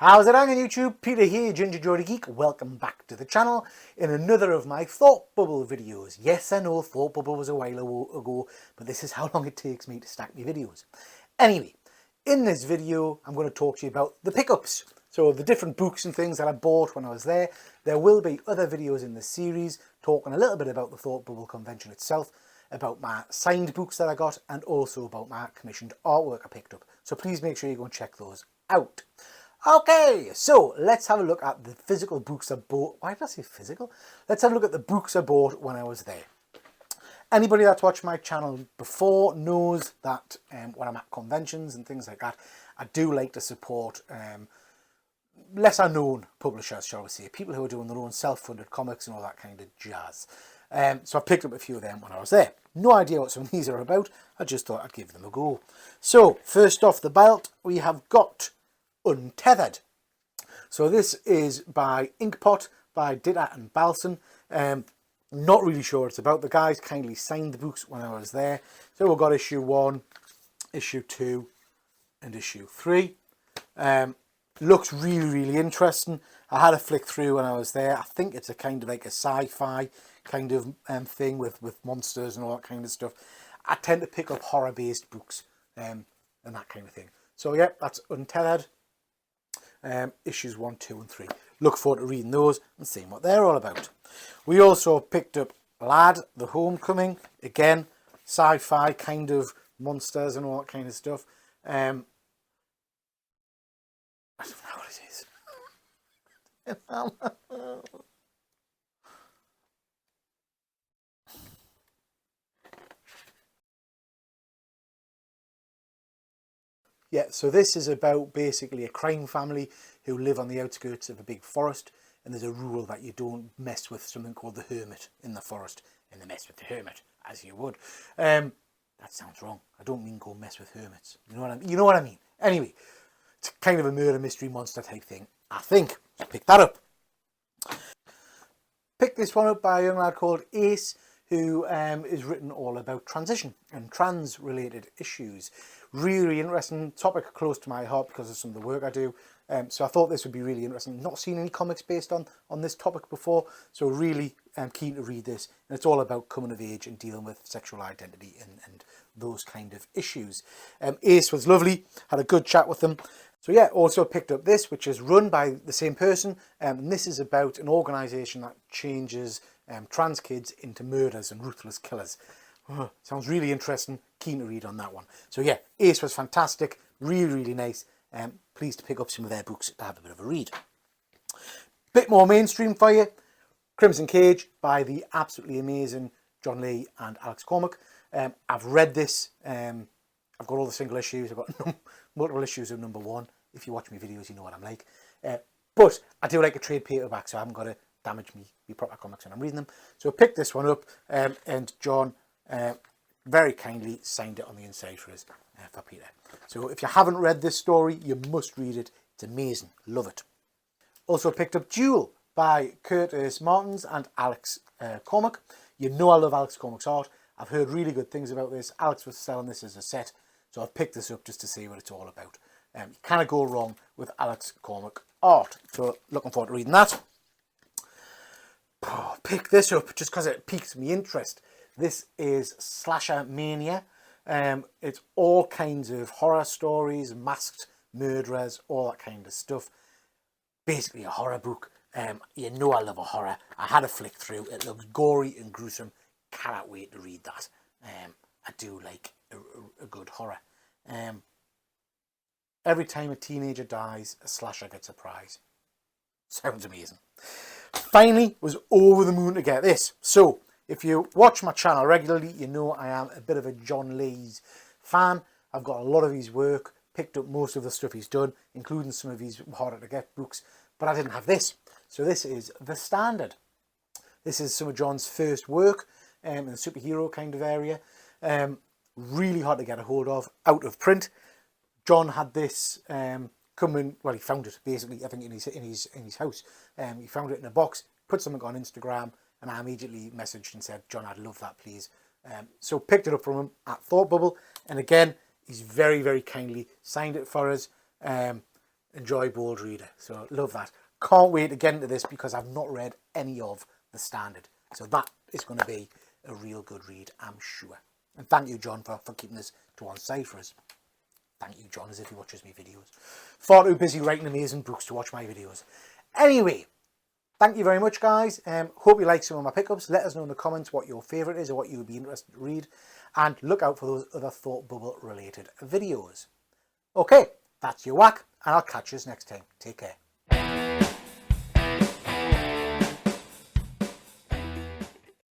How's it going on YouTube? Peter here, Ginger Geordie Geek. Welcome back to the channel in another of my Thought Bubble videos. Yes, I know Thought Bubble was a while ago, but this is how long it takes me to stack my videos. Anyway, in this video, I'm going to talk to you about the pickups. So the different books and things that I bought when I was there. There will be other videos in this series talking a little bit about the Thought Bubble convention itself, about my signed books that I got, and also about my commissioned artwork I picked up. So please make sure you go and check those out. Okay, so let's have a look at the physical books I bought. Why did I say physical? Let's have a look at the books I bought when I was there. Anybody that's watched my channel before knows that when I'm at conventions and things like that, I do like to support lesser known publishers, shall we say, people who are doing their own self-funded comics and all that kind of jazz. So I picked up a few of them when I was there. No idea what some of these are about. I just thought I'd give them a go. So first off the belt, we have got Untethered. So this is by Inkpot, by Ditter and Balson. Not really sure what it's about. The guys kindly signed the books when I was there. So we've got issue 1, issue 2 and issue 3. Looks really interesting. I had a flick through when I was there. I think it's a kind of like a sci-fi kind of thing with monsters and all that kind of stuff. I tend to pick up horror based books and that kind of thing. So yeah, that's Untethered. Issues 1, 2 and 3. Look forward to reading those and seeing what they're all about. We also picked up Lad, The Homecoming. Again, sci-fi kind of monsters and all that kind of stuff. I don't know what it is. Yeah, so this is about basically a crime family who live on the outskirts of a big forest, and there's a rule that you don't mess with something called the hermit in the forest, and they mess with the hermit, as you would. That sounds wrong. I don't mean go mess with hermits. You know what I mean? Anyway, it's kind of a murder mystery monster type thing, I think. So pick that up. Picked this one up by a young lad called Ace, who is written all about transition and trans related issues. Really interesting topic, close to my heart because of some of the work I do. So I thought this would be really interesting. Not seen any comics based on this topic before, so really keen to read this. And it's all about coming of age and dealing with sexual identity and those kind of issues. Ace was lovely, had a good chat with them. So yeah, also picked up this, which is run by the same person. And this is about an organisation that changes trans kids into murderers and ruthless killers. Sounds really interesting. Keen to read on that one. So yeah, Ace was fantastic. Really nice. Pleased to pick up some of their books to have a bit of a read. Bit more mainstream for you. Crimson Cage by the absolutely amazing John Lee and Alex Cormack. I've read this. I've got all the single issues. I've got multiple issues of number 1. If you watch my videos, you know what I'm like. But I do like a trade paperback, so I haven't got to damage me proper comics when I'm reading them. So I picked this one up, and John very kindly signed it on the inside for us, for Peter. So if you haven't read this story, you must read it. It's amazing. Love it. Also picked up Duel by Curtis Martins and Alex Cormack. You know I love Alex Cormack's art. I've heard really good things about this. Alex was selling this as a set, so I've picked this up just to see what it's all about. You can't go wrong with Alex Cormack art. So looking forward to reading that. Pick this up just because it piques my interest. This is Slasher Mania. It's all kinds of horror stories, masked murderers, all that kind of stuff. Basically a horror book. You know I love a horror. I had a flick through. It looks gory and gruesome. Cannot wait to read that. I do like a good horror. Every time a teenager dies, a slasher gets a prize. Sounds amazing. Finally, was over the moon to get this. So, if you watch my channel regularly, you know I am a bit of a John Lee's fan. I've got a lot of his work, picked up most of the stuff he's done, including some of his harder to get books, but I didn't have this. So this is The Standard. This is some of John's first work in the superhero kind of area. Really hard to get a hold of, out of print. John had this coming, well, he found it basically, I think in his house. He found it in a box, put something on Instagram, and I immediately messaged and said, John, I'd love that, please. So picked it up from him at Thought Bubble, and again, he's very kindly signed it for us. enjoy Bold Reader. So love that. Can't wait to get into this because I've not read any of the standard. So that is going to be a real good read, I'm sure. And thank you, John, for keeping this to one side for us. Thank you, John, as if he watches my videos. Far too busy writing amazing books to watch my videos. Anyway, thank you very much, guys. Hope you like some of my pickups. Let us know in the comments what your favourite is or what you would be interested to read. And look out for those other Thought Bubble related videos. Okay, that's your whack, and I'll catch you next time. Take care.